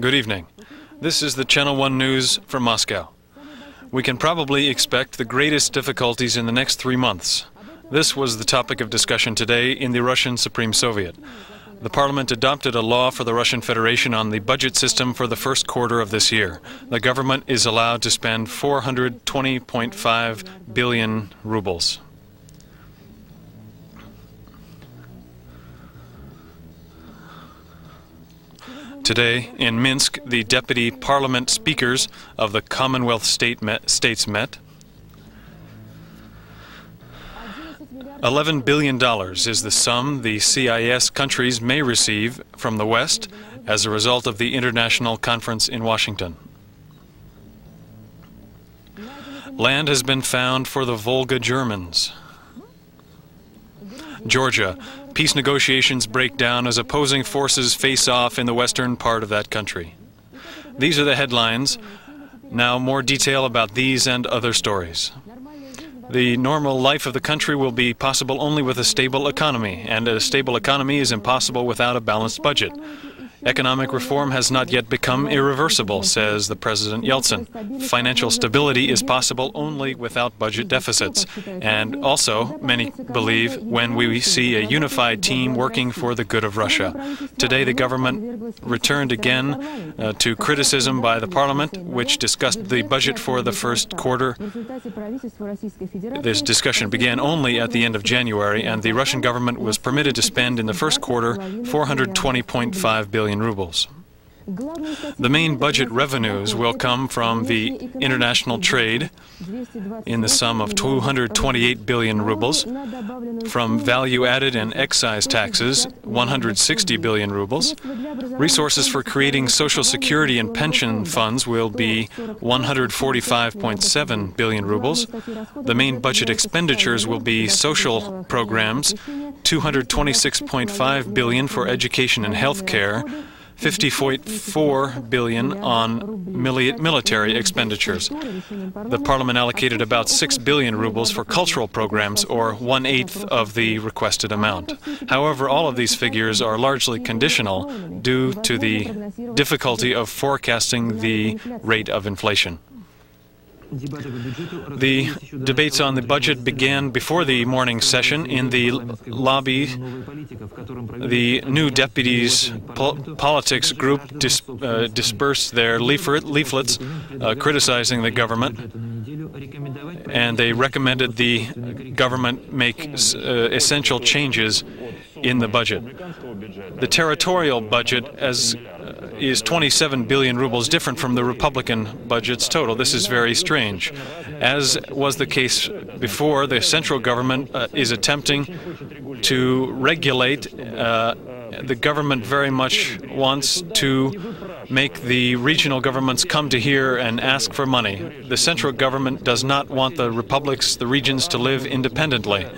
Good evening. This is the Channel 1 News from Moscow. We can probably expect the greatest difficulties in the next 3 months. This was the topic of discussion today in the Russian Supreme Soviet. The Parliament adopted a law for the Russian Federation on the budget system for the first quarter of this year. The government is allowed to spend 420.5 billion rubles. Today, in Minsk, the deputy parliament speakers of the Commonwealth states met. $11 billion is the sum the CIS countries may receive from the West as a result of the international conference in Washington. Land has been found for the Volga Germans. Georgia. Peace negotiations break down as opposing forces face off in the western part of that country. These are the headlines. Now more detail about these and other stories. The normal life of the country will be possible only with a stable economy, and a stable economy is impossible without a balanced budget. Economic reform has not yet become irreversible, says the President Yeltsin. Financial stability is possible only without budget deficits. And also, many believe, when we see a unified team working for the good of Russia. Today, the government returned again to criticism by the Parliament, which discussed the budget for the first quarter. This discussion began only at the end of January, and the Russian government was permitted to spend in the first quarter 420.5 billion rubles. The main budget revenues will come from the international trade in the sum of 228 billion rubles, from value-added and excise taxes, 160 billion rubles. Resources for creating social security and pension funds will be 145.7 billion rubles. The main budget expenditures will be social programs, 226.5 billion for education and health care, 50.4 billion on military expenditures. The Parliament allocated about 6 billion rubles for cultural programs, or 1/8 of the requested amount. However, all of these figures are largely conditional due to the difficulty of forecasting the rate of inflation. The debates on the budget began before the morning session in the lobby. The new deputies' politics group dispersed their leaflets criticizing the government, and they recommended the government make essential changes in the budget. The territorial budget is 27 billion rubles, different from the Republican budget's total. This is very strange. As was the case before, the central government is attempting to regulate. The government very much wants to make the regional governments come to here and ask for money. The central government does not want the republics, the regions, to live independently.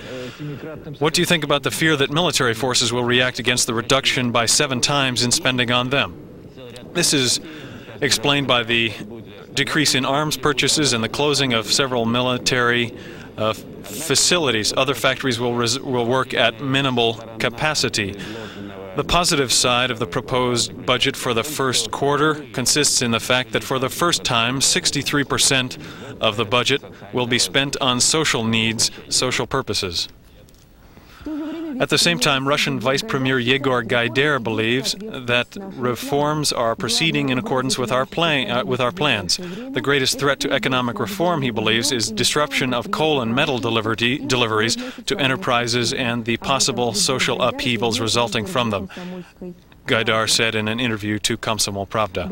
What do you think about the fear that military forces will react against the reduction by 7 times in spending on them? This is explained by the decrease in arms purchases and the closing of several military facilities. Other factories will work at minimal capacity. The positive side of the proposed budget for the first quarter consists in the fact that for the first time, 63% of the budget will be spent on social needs, social purposes. At the same time, Russian Vice Premier Yegor Gaider believes that reforms are proceeding in accordance with our plans. The greatest threat to economic reform, he believes, is disruption of coal and metal deliveries to enterprises and the possible social upheavals resulting from them, Gaidar said in an interview to Komsomol Pravda.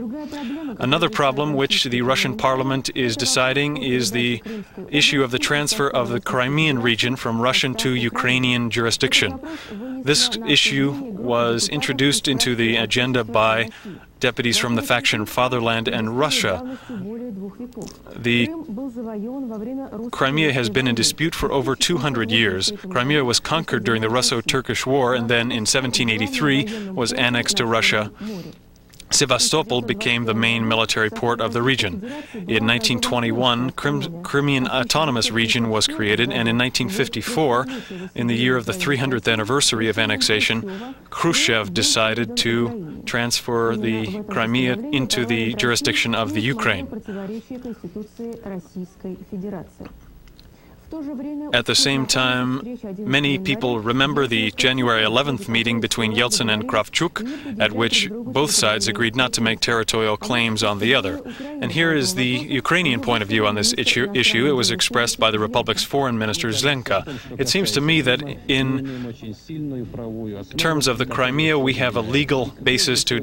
Another problem which the Russian parliament is deciding is the issue of the transfer of the Crimean region from Russian to Ukrainian jurisdiction. This issue was introduced into the agenda by deputies from the faction Fatherland and Russia. The Crimea has been in dispute for over 200 years. Crimea was conquered during the Russo-Turkish War and then in 1783 was annexed to Russia. Sevastopol became the main military port of the region. In 1921, Crimean Autonomous Region was created, and in 1954, in the year of the 300th anniversary of annexation, Khrushchev decided to transfer the Crimea into the jurisdiction of the Ukraine. At the same time, many people remember the January 11th meeting between Yeltsin and Kravchuk, at which both sides agreed not to make territorial claims on the other. And here is the Ukrainian point of view on this issue. It was expressed by the Republic's Foreign Minister Zlenka. It seems to me that in terms of the Crimea, we have a legal basis to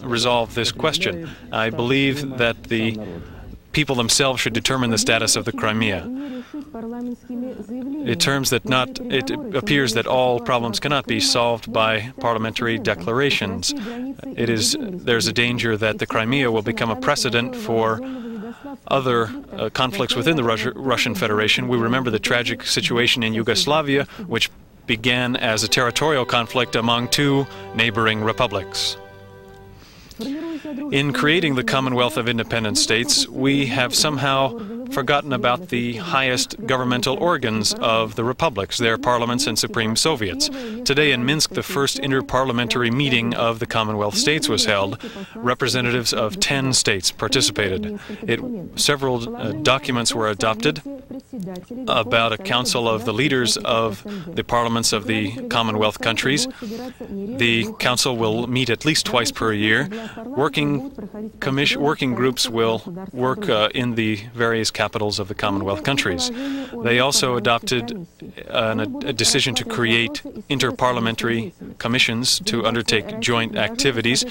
resolve this question. I believe that the people themselves should determine the status of the Crimea. It appears that all problems cannot be solved by parliamentary declarations. There's a danger that the Crimea will become a precedent for other conflicts within the Russian Federation. We remember the tragic situation in Yugoslavia, which began as a territorial conflict among two neighboring republics. In creating the Commonwealth of Independent States, we have somehow forgotten about the highest governmental organs of the republics, their parliaments and supreme soviets. Today in Minsk, the first interparliamentary meeting of the Commonwealth states was held. Representatives of 10 states participated. Several documents were adopted about a council of the leaders of the parliaments of the Commonwealth countries. The council will meet at least twice per year. Working groups will work in the various capitals of the Commonwealth countries. They also adopted a decision to create interparliamentary commissions to undertake joint activities.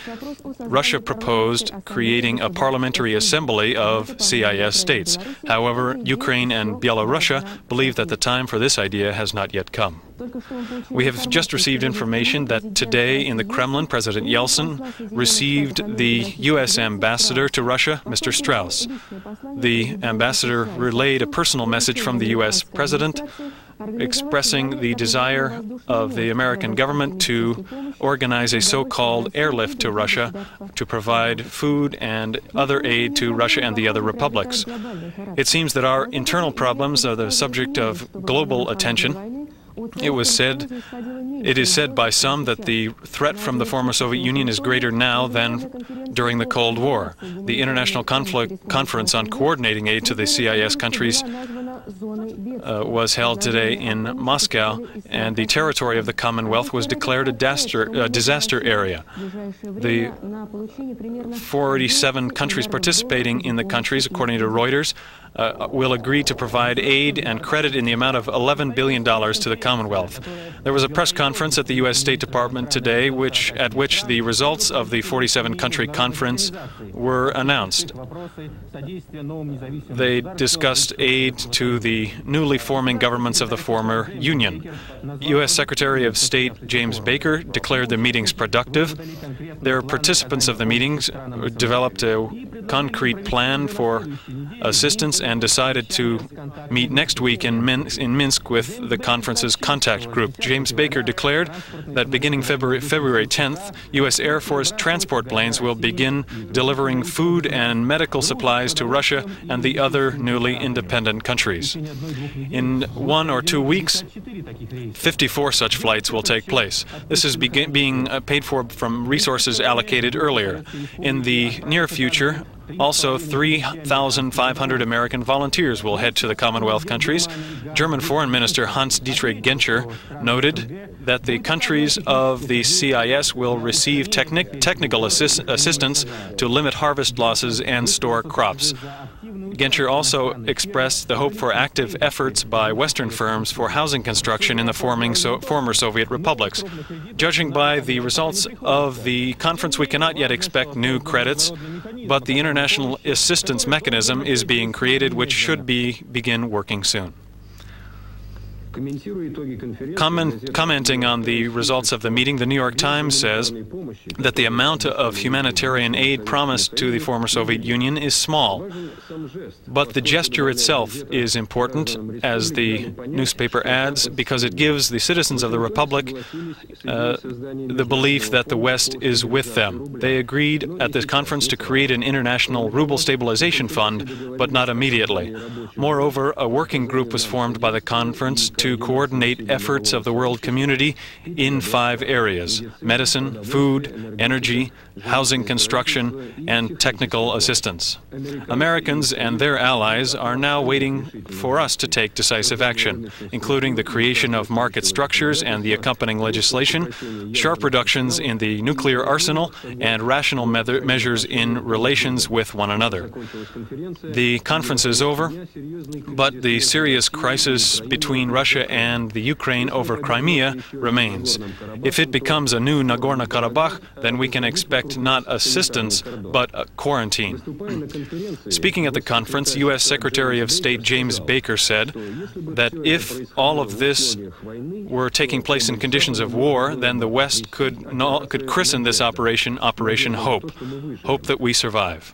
Russia proposed creating a parliamentary assembly of CIS states. However, Ukraine and Belarus believe that the time for this idea has not yet come. We have just received information that today in the Kremlin, President Yeltsin received the U.S. ambassador to Russia, Mr. Strauss. The ambassador relayed a personal message from the U.S. president expressing the desire of the American government to organize a so-called airlift to Russia to provide food and other aid to Russia and the other republics. It seems that our internal problems are the subject of global attention. It is said by some that the threat from the former Soviet Union is greater now than during the Cold War. The International Conference on Coordinating Aid to the CIS countries was held today in Moscow, and the territory of the Commonwealth was declared a disaster area. The 47 countries participating in the countries, according to Reuters, will agree to provide aid and credit in the amount of $11 billion to the Commonwealth. There was a press conference at the U.S. State Department today at which the results of the 47-country conference were announced. They discussed aid to the newly forming governments of the former Union. U.S. Secretary of State James Baker declared the meetings productive. Their participants of the meetings developed a concrete plan for assistance and decided to meet next week in Minsk with the conference's contact group. James Baker declared that beginning February 10th, U.S. Air Force transport planes will begin delivering food and medical supplies to Russia and the other newly independent countries. In 1 or 2 weeks, 54 such flights will take place. This is being paid for from resources allocated earlier. In the near future, also, 3,500 American volunteers will head to the Commonwealth countries. German Foreign Minister Hans-Dietrich Genscher noted that the countries of the CIS will receive technical assistance to limit harvest losses and store crops. Genscher also expressed the hope for active efforts by Western firms for housing construction in the former Soviet republics. Judging by the results of the conference, we cannot yet expect new credits, but the international assistance mechanism is being created, which should begin working soon. Commenting on the results of the meeting, the New York Times says that the amount of humanitarian aid promised to the former Soviet Union is small, but the gesture itself is important, as the newspaper adds, because it gives the citizens of the Republic the belief that the West is with them. They agreed at this conference to create an international ruble stabilization fund, but not immediately. Moreover, a working group was formed by the conference to coordinate efforts of the world community in 5 areas: medicine, food, energy, housing construction, and technical assistance. Americans and their allies are now waiting for us to take decisive action, including the creation of market structures and the accompanying legislation, sharp reductions in the nuclear arsenal, and rational measures in relations with one another. The conference is over, but the serious crisis between Russia and the Ukraine over Crimea remains. If it becomes a new Nagorno-Karabakh, then we can expect not assistance, but a quarantine. Speaking at the conference, U.S. Secretary of State James Baker said that if all of this were taking place in conditions of war, then the West could christen this operation Hope that we survive.